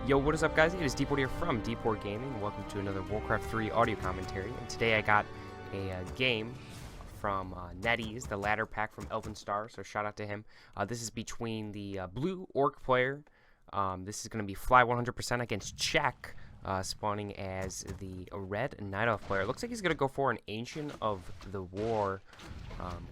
Yo, what is up, guys? It is DPort here from DPortGaming. Welcome to another Warcraft 3 audio commentary. And today I got a game from NetEase, the ladder pack from Elven Star, so shout out to him. This is between the blue orc player. This is going to be Fly100% against Czech, spawning as the red Night Elf player. Looks like he's going to go for an Ancient of the War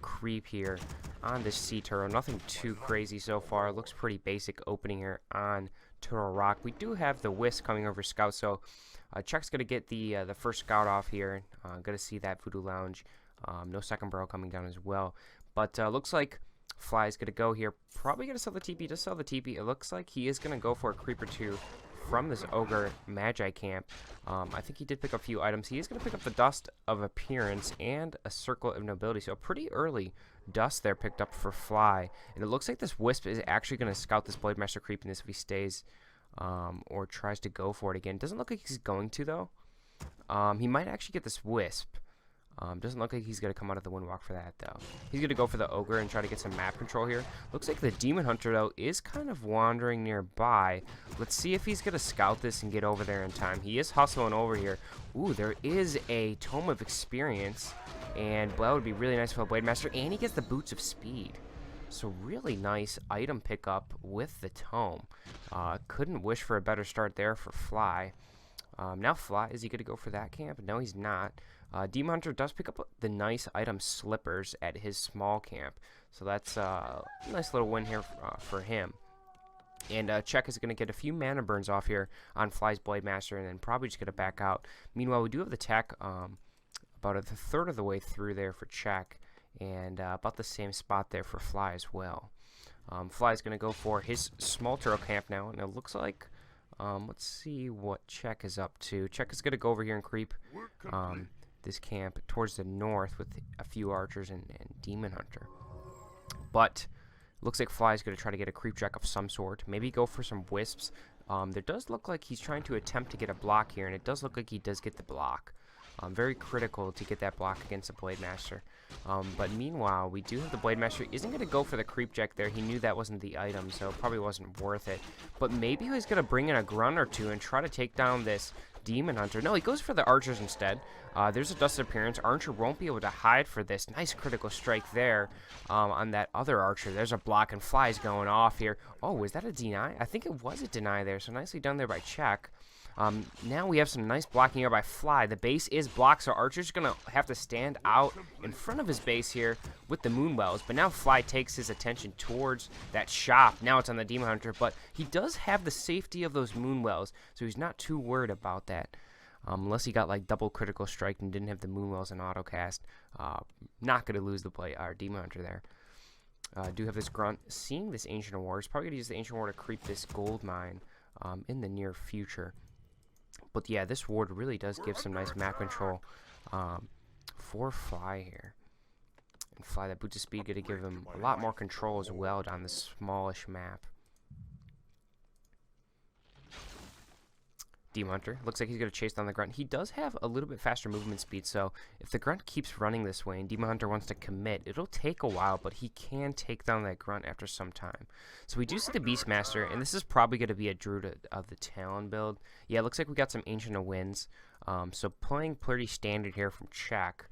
creep here on this Sea Turtle. Nothing too crazy so far. Looks pretty basic opening here on Turtle Rock. We do have the Wisp coming over Scout, so Czech's going to get the first Scout off here. Going to see that Voodoo Lounge. No second barrel coming down as well. But looks like Fly's going to go here. Probably going to sell the TP. Just sell the TP. It looks like he is going to go for a creep or two from this Ogre Magi camp. I think he did pick up a few items. He is going to pick up the Dust of Appearance and a Circle of Nobility. So pretty early dust there picked up for Fly. And it looks like this Wisp is actually going to scout this Blade Master creep in this if he stays or tries to go for it again. Doesn't look like he's going to, though. He might actually get this Wisp. Doesn't look like he's going to come out of the Windwalk for that, though. He's going to go for the Ogre and try to get some map control here. Looks like the Demon Hunter, though, is kind of wandering nearby. Let's see if he's going to scout this and get over there in time. He is hustling over here. Ooh, there is a Tome of Experience, and well, that would be really nice for a Blade Master, and he gets the Boots of Speed. So really nice item pickup with the Tome. Couldn't wish for a better start there for Fly. Now Fly, is he going to go for that camp? No, he's not. Demon Hunter does pick up the nice item Slippers at his small camp. So that's a nice little win here for him. And Czech is going to get a few mana burns off here on Fly's Blade Master and then probably just going to back out. Meanwhile, we do have the tech about a third of the way through there for Czech. And about the same spot there for Fly as well. Fly is going to go for his small turtle camp now. And it looks like, let's see what Czech is up to. Czech is going to go over here and creep this camp towards the north with a few archers and Demon Hunter. But looks like Fly is going to try to get a creep check of some sort. Maybe go for some Wisps. There does look like he's trying to attempt to get a block here, and it does look like he does get the block. Very critical to get that block against the Blade Master. But meanwhile, we do have the Blade Master. Isn't going to go for the creep check there. He knew that wasn't the item, so it probably wasn't worth it. But maybe he's going to bring in a Grunt or two and try to take down this Demon Hunter. No, he goes for the archers instead. There's a Dust Appearance. Archer won't be able to hide for this. Nice critical strike there on that other archer. There's a block, and Fly's going off here. Oh, was that a deny? I think it was a deny there, so nicely done there by Czech. Now we have some nice blocking here by Fly. The base is blocked, so Archer's going to have to stand out in front of his base here with the Moonwells. But now Fly takes his attention towards that shop. Now it's on the Demon Hunter, but he does have the safety of those Moonwells, so he's not too worried about that. Unless he got like double critical strike and didn't have the Moonwells and autocast. Not going to lose the play, our Demon Hunter there. Do have this Grunt seeing this Ancient of War. He's probably going to use the Ancient War to creep this gold mine in the near future. But yeah, this ward really does give some nice map control for Fly here. And Fly, that Boots of Speed, going to give him a lot more control as well down this smallish map. Demon Hunter, looks like he's going to chase down the Grunt. He does have a little bit faster movement speed, so if the Grunt keeps running this way and Demon Hunter wants to commit, it'll take a while, but he can take down that Grunt after some time. So we do see the Beastmaster, and this is probably going to be a Druid of the Talon build. Yeah, it looks like we got some Ancient of Winds, so playing pretty standard here from Czech.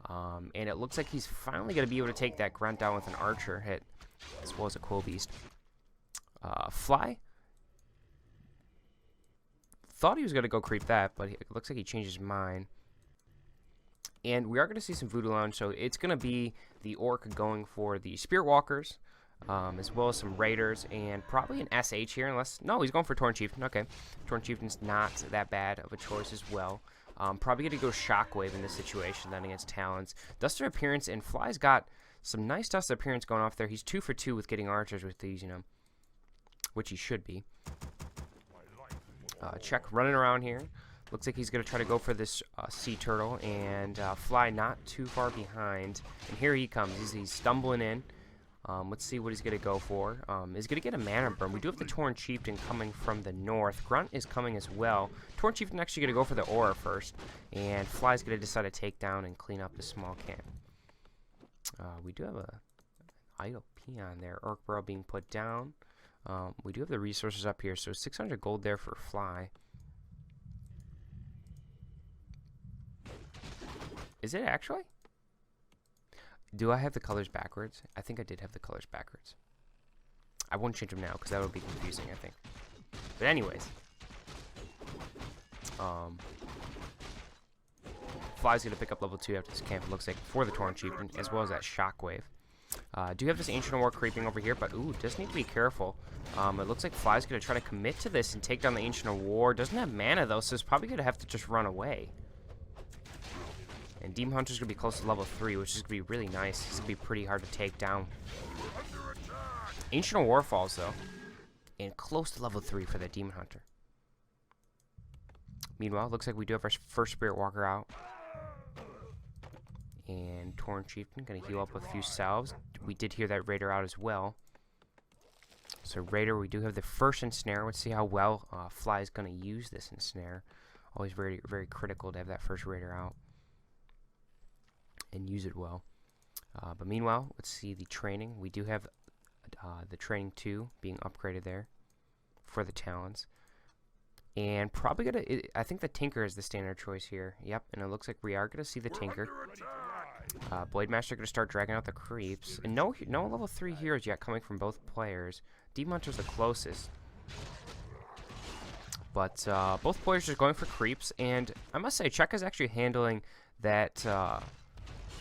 And it looks like he's finally going to be able to take that Grunt down with an Archer hit, as well as a Quill Beast. Fly thought he was going to go creep that, but it looks like he changed his mind. And we are going to see some Voodoo Lounge, so it's going to be the Orc going for the Spirit Walkers, as well as some Raiders, and probably an SH here, unless... No, he's going for Torn Chieftain. Okay. Torn Chieftain's not that bad of a choice as well. Probably going to go Shockwave in this situation then against Talons. Dust of Appearance, and Fly's got some nice Dust of Appearance going off there. He's 2 for 2 with getting archers with these, you know, which he should be. Czech running around here. Looks like he's going to try to go for this Sea Turtle, and Fly not too far behind. And here he comes. He's stumbling in. Let's see what he's going to go for. He's going to get a mana burn. We do have the Torn Chieftain coming from the north. Grunt is coming as well. Torn Chieftain actually going to go for the Aura first, and Fly's going to decide to take down and clean up the small camp. We do have a idle peon there. Orc Burrow being put down. We do have the resources up here, so 600 gold there for Fly. Is it actually? Do I have the colors backwards? I think I did have the colors backwards. I won't change them now because that would be confusing, I think. But anyways, Fly's gonna pick up level 2 after this camp. It looks like for the Torn Chieftain, as well as that Shockwave. Do have this Ancient War creeping over here, but ooh, does need to be careful. It looks like Fly's gonna try to commit to this and take down the Ancient War. Doesn't have mana though, so it's probably gonna have to just run away. And Demon Hunter's gonna be close to level 3, which is gonna be really nice. He's gonna be pretty hard to take down. Ancient War falls though, and close to level 3 for that Demon Hunter. Meanwhile, looks like we do have our first Spirit Walker out. And Torn Chieftain gonna heal up with a few salves. We did hear that Raider out as well. So Raider, we do have the first Ensnare. Let's see how well Fly is gonna use this Ensnare. Always very, very critical to have that first Raider out and use it well. But meanwhile, let's see the training. We do have the training 2 being upgraded there for the talents. And probably gonna, I think the Tinker is the standard choice here. Yep, and it looks like we are gonna see the Tinker. Blade Master gonna start dragging out the creeps. And no level 3 heroes yet coming from both players. Demon Hunter's the closest. But both players are going for creeps, and I must say, Czech is actually handling that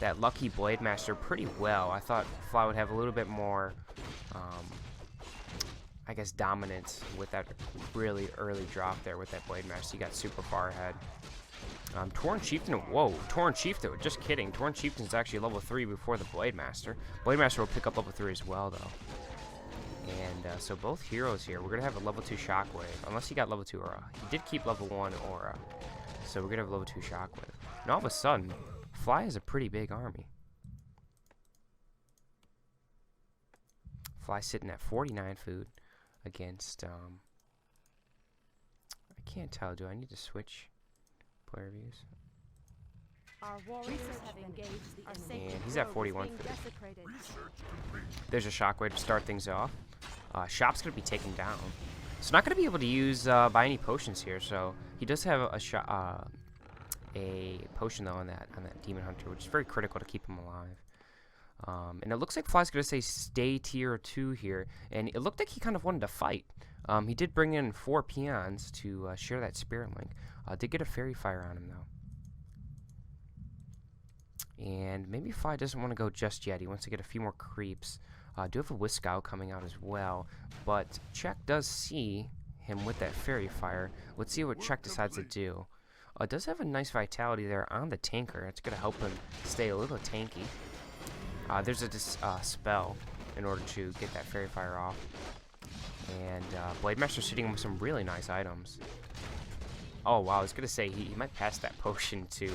that lucky Blade Master pretty well. I thought Fly would have a little bit more I guess dominance with that really early drop there with that Blade Master. He got super far ahead. Torn Chieftain, whoa, Torn Chieftain, just kidding. Torn Chieftain's actually level 3 before the Blade Master. Blade Master will pick up level 3 as well though. And so both heroes here, we're gonna have a level 2 Shockwave, unless he got level 2 Aura. He did keep level 1 Aura, so we're gonna have level 2 Shockwave. And all of a sudden, Fly has a pretty big army. Fly sitting at 49 food against, I can't tell, do I need to switch player views? Our warriors have engaged the And he's at 41 food. There's a Shockwave to start things off. Shop's going to be taken down. So not going to be able to use buy any potions here, so he does have a potion though on that Demon Hunter, which is very critical to keep him alive. And it looks like Fly's going to say stay tier 2 here, and it looked like he kind of wanted to fight. He did bring in 4 peons to share that Spirit Link. Did get a Fairy Fire on him though. And maybe Fly doesn't want to go just yet. He wants to get a few more creeps. Do have a Whiskow coming out as well, but Czech does see him with that Fairy Fire. Let's see what Czech decides to do. Does have a nice vitality there on the Tinker. It's going to help him stay a little tanky. There's a spell in order to get that Fairy Fire off. And Blade Master's sitting with some really nice items. Oh wow, I was going to say he might pass that potion to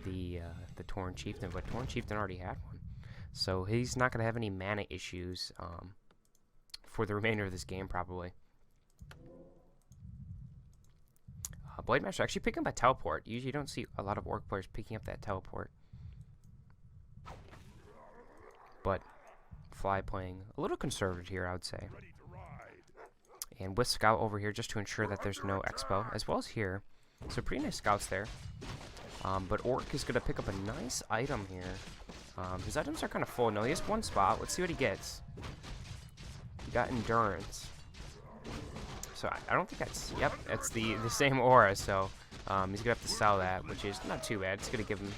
the Torn Chieftain, but Torn Chieftain already had one. So he's not going to have any mana issues for the remainder of this game probably. Blade Master actually picking up a teleport. Usually you don't see a lot of Orc players picking up that teleport. But Fly playing a little conservative here, I would say. And with Scout over here just to ensure that there's no Expo, as well as here. So pretty nice Scouts there. But Orc is going to pick up a nice item here. His items are kind of full. No, he has one spot. Let's see what he gets. He got Endurance. So I don't think that's, yep, it's the same aura, so he's going to have to sell that, which is not too bad. It's going to give him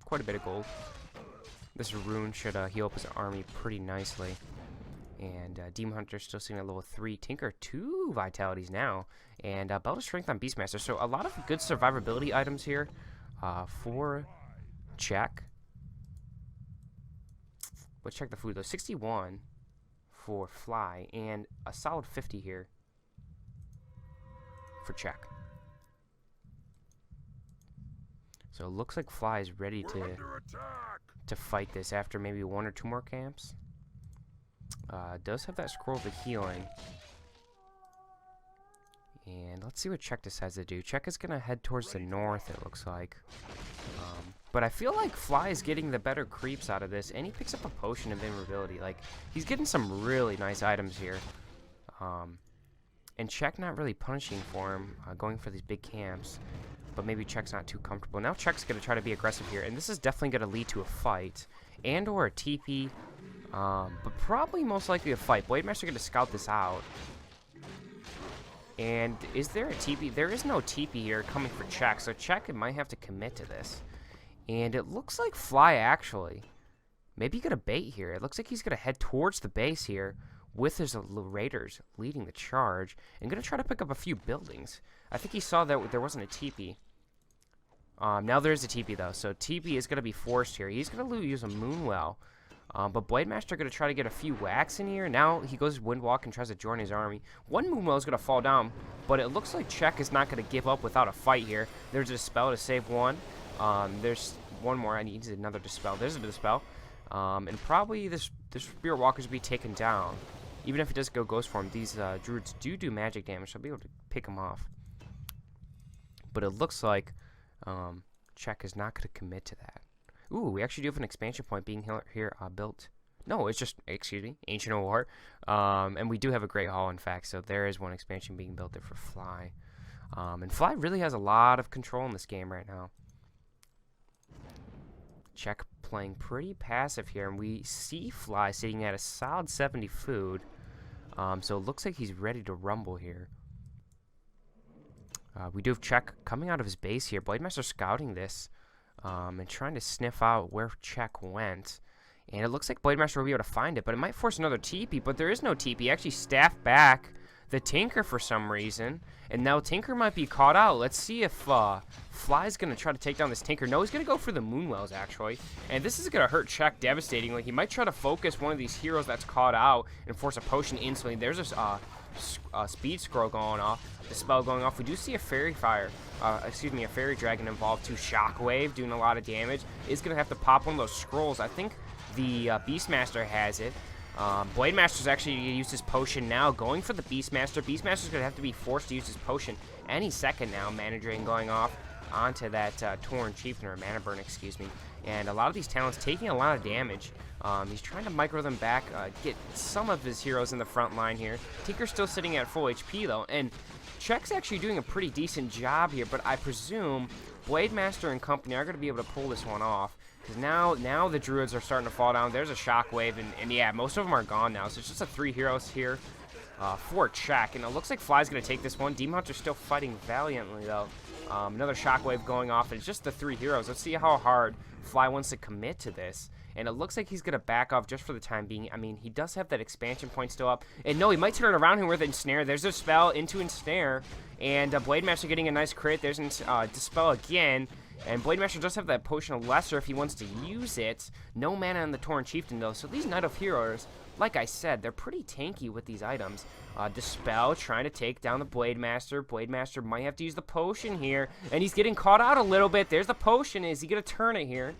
quite a bit of gold. This rune should heal up his army pretty nicely. And Demon Hunter still sitting at level 3. Tinker 2 vitalities now. And Belt of Strength on Beastmaster. So a lot of good survivability items here for Czech. Let's check the food though. 61 for Fly and a solid 50 here for Czech. So it looks like Fly is ready to fight this after maybe 1 or 2 more camps. Does have that scroll of healing. And let's see what Czech decides to do. Czech is going to head towards the north, it looks like. But I feel like Fly is getting the better creeps out of this, and he picks up a potion of invulnerability. Like, he's getting some really nice items here. And Check not really punishing for him, going for these big camps. But maybe Check's not too comfortable. Now Check's going to try to be aggressive here. And this is definitely going to lead to a fight. And or a TP. But probably most likely a fight. Blade Master going to scout this out. And is there a TP? There is no TP here coming for Check. So Check might have to commit to this. And it looks like Fly actually. Maybe going to bait here. It looks like he's going to head towards the base here. With his Raiders leading the charge. And going to try to pick up a few buildings. I think he saw that there wasn't a TP. Now there is a TP though, so TP is going to be forced here. He's going to use a Moonwell, but Blade Master going to try to get a few whacks in here. Now he goes Windwalk and tries to join his army. One Moonwell is going to fall down, but it looks like Check is not going to give up without a fight here. There's a Dispel to save one. There's one more. I need another Dispel. There's a Dispel, and probably this Spirit Walkers will be taken down. Even if it does go Ghost Form, these Druids do magic damage, so I'll be able to pick them off. But it looks like Check is not going to commit to that. Ooh, we actually do have an expansion point being here built. No, it's just, excuse me, Ancient War. And we do have a Great Hall, in fact, so there is one expansion being built there for Fly. And Fly really has a lot of control in this game right now. Check playing pretty passive here, and we see Fly sitting at a solid 70 food. So it looks like he's ready to rumble here. We do have Check coming out of his base here. Blade Master scouting this and trying to sniff out where Check went. And it looks like Blade Master will be able to find it, but it might force another TP. But there is no TP. Actually staffed back the Tinker for some reason. And now Tinker might be caught out. Let's see if Fly's going to try to take down this Tinker. No, he's going to go for the Moonwells, actually. And this is going to hurt Check devastatingly. He might try to focus one of these heroes that's caught out and force a potion instantly. There's this Speed Scroll going off. The spell going off. We do see a Fairy a Fairy Dragon involved too. Shockwave doing a lot of damage. Is going to have to pop one of those scrolls. I think the Beastmaster has it. Blade Master's actually going to use his potion now, going for the Beastmaster. Beastmaster's going to have to be forced to use his potion any second now. Mana Drain going off onto that Torn Chieftain, or Mana Burn, excuse me. And a lot of these talents taking a lot of damage. He's trying to micro them back, get some of his heroes in the front line here. Tinker's still sitting at full HP though, and Check's actually doing a pretty decent job here, but I presume Blade Master and company are going to be able to pull this one off. Because now the Druids are starting to fall down. There's a Shockwave, and yeah, most of them are gone now. So it's just 3 heroes here for Check. And it looks like Fly's going to take this one. Demon Hunter's still fighting valiantly, though. Another Shockwave going off, and it's just the 3 heroes. Let's see how hard Fly wants to commit to this. And it looks like he's going to back off just for the time being. I mean, he does have that expansion point still up. And no, he might turn around here with Ensnare. There's a spell into Ensnare. And Blade Master getting a nice crit. There's Dispel again. And Blade Master does have that Potion of Lesser if he wants to use it. No mana on the Torn Chieftain, though. So these Knight of Heroes, like I said, they're pretty tanky with these items. Dispel trying to take down the Blade Master. Blade Master might have to use the Potion here. And he's getting caught out a little bit. There's the Potion. Is he going to turn it here?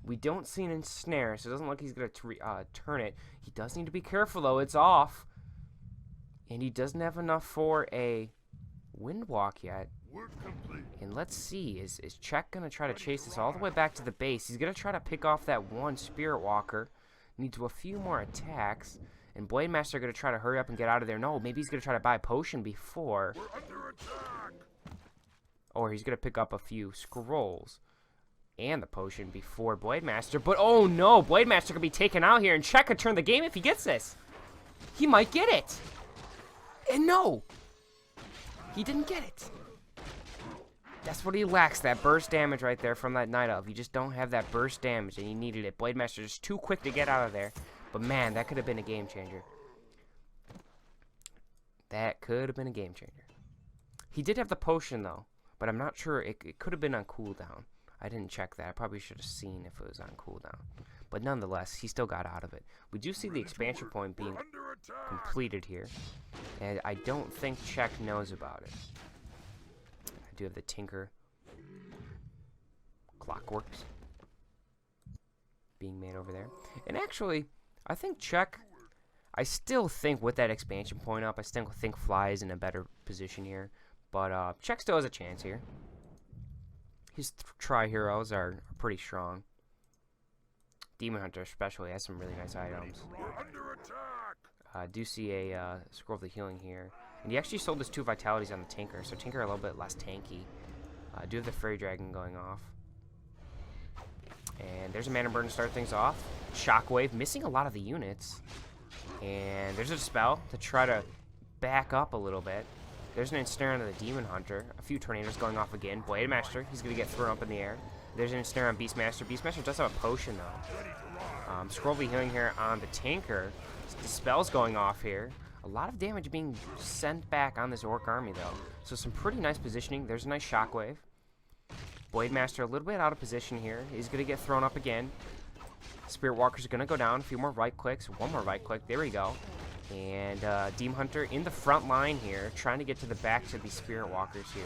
We don't see an Ensnare, so it doesn't look like he's going to turn it. He does need to be careful, though. It's off. And he doesn't have enough for a Windwalk yet. And let's see, is Check going to try to chase this all the way back to the base? He's going to try to pick off that one Spirit Walker. Needs a few more attacks. And Blade Master going to try to hurry up and get out of there. No, maybe he's going to try to buy a potion before. Or he's going to pick up a few scrolls and the potion before Blade Master. But oh no, Blade Master could be taken out here, and Check could turn the game if he gets this. He might get it. And no, he didn't get it. That's what he lacks, that burst damage right there from that Night Elf. You just don't have that burst damage, and he needed it. Blade Master just too quick to get out of there. But man, that could have been a game changer. That could have been a game changer. He did have the potion, though, but I'm not sure. It could have been on cooldown. I didn't check that. I probably should have seen if it was on cooldown. But nonetheless, he still got out of it. We do see the expansion point being completed here. And I don't think Check knows about it. I do have the Tinker Clockworks being made over there. And actually, I think Check, I still think with that expansion point up, I still think Fly is in a better position here. But Check still has a chance here. His tri-heroes are pretty strong. Demon Hunter especially has some really nice items. Do see a Scroll of the Healing here. And he actually sold his 2 Vitalities on the Tinker, so Tinker a little bit less tanky. Do have the Fairy Dragon going off. And there's a Mana Burn to start things off. Shockwave, missing a lot of the units. And there's a spell to try to back up a little bit. There's an Ensnare on the Demon Hunter. A few Tornadoes going off again. Blade Master, he's going to get thrown up in the air. There's an Ensnare on Beastmaster. Beastmaster does have a potion, though. Scroll of the Healing here on the Tinker. The spell's going off here. A lot of damage being sent back on this Orc army, though. So some pretty nice positioning. There's a nice Shockwave. Blade Master a little bit out of position here. He's going to get thrown up again. Spirit Walker's going to go down. A few more right clicks. One more right click. There we go. And Demon Hunter in the front line here, trying to get to the backs of these Spirit Walkers here.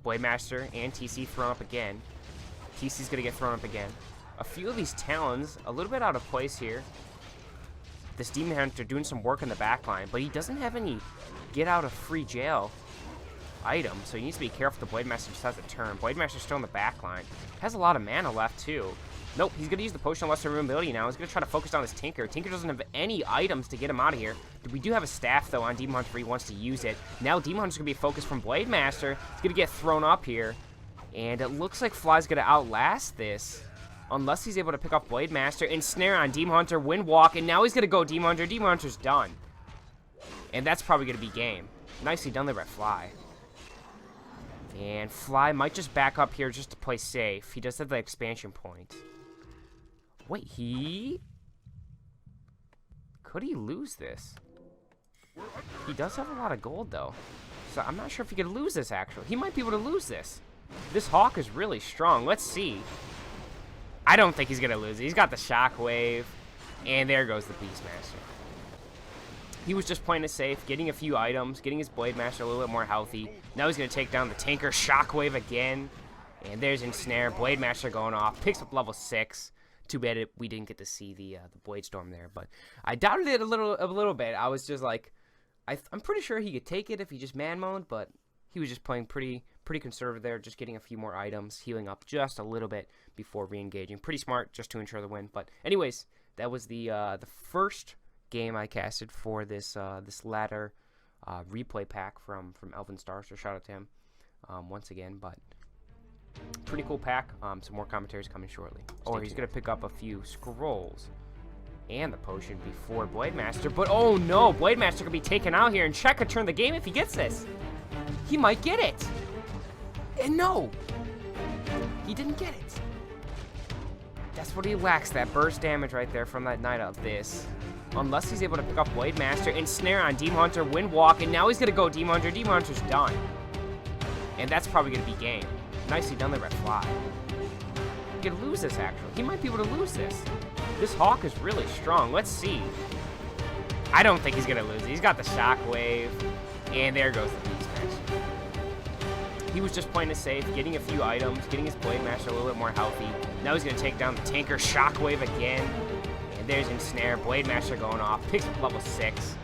Blade Master and TC thrown up again. TC's going to get thrown up again. A few of these Talons a little bit out of place here. This Demon Hunter doing some work in the back line, but he doesn't have any get out of free jail item, so he needs to be careful. The Blade Master just has a turn. Blade Master's still in the back line. Has a lot of mana left, too. Nope, he's going to use the Potion of Lesser Immovability now. He's going to try to focus on this Tinker. Tinker doesn't have any items to get him out of here. We do have a staff, though, on Demon Hunter if he wants to use it. Now Demon Hunter's going to be focused from Blade Master. He's going to get thrown up here. And it looks like Fly's going to outlast this, unless he's able to pick up Blade Master and Snare on Demon Hunter, Windwalk, and now he's going to go Demon Hunter. Demon Hunter's done. And that's probably going to be game. Nicely done there by Fly. And Fly might just back up here just to play safe. He does have the expansion point. Wait, could he lose this? He does have a lot of gold, though. So I'm not sure if he could lose this, actually. He might be able to lose this. This Hawk is really strong. Let's see. I don't think he's going to lose it. He's got the Shockwave. And there goes the Beastmaster. He was just playing it safe, getting a few items, getting his Blade Master a little bit more healthy. Now he's going to take down the Tinker. Shockwave again. And there's Ensnare. Blade Master going off. Picks up level 6. Too bad we didn't get to see the Blade Storm there. But I doubted it a little bit. I was just like, I'm pretty sure he could take it if he just man mode, but he was just playing pretty conservative there, just getting a few more items, healing up just a little bit before re-engaging. Pretty smart, just to ensure the win. But anyways, that was the first game I casted for this ladder replay pack from Elven Star. So shout out to him once again. But pretty cool pack. Some more commentaries coming shortly. Or he's gonna pick up a few scrolls and the potion before Blade Master. But oh no, Blade Master could be taken out here, and Check could turn the game if he gets this. He might get it. And no, he didn't get it. That's what he lacks, that burst damage right there from that Knight of this. Unless he's able to pick up Blade Master and Snare on Demon Hunter, Windwalk, and now he's going to go Demon Hunter. Demon Hunter's done. And that's probably going to be game. Nicely done there by Fly. He could lose this, actually. He might be able to lose this. This Hawk is really strong. Let's see. I don't think he's going to lose it. He's got the Shockwave. And there goes the Beastmaster. He was just playing it safe, getting a few items, getting his Blade Master a little bit more healthy. Now he's going to take down the Tinker. Shockwave again. And there's Ensnare. Blade Master going off. Picks up level 6.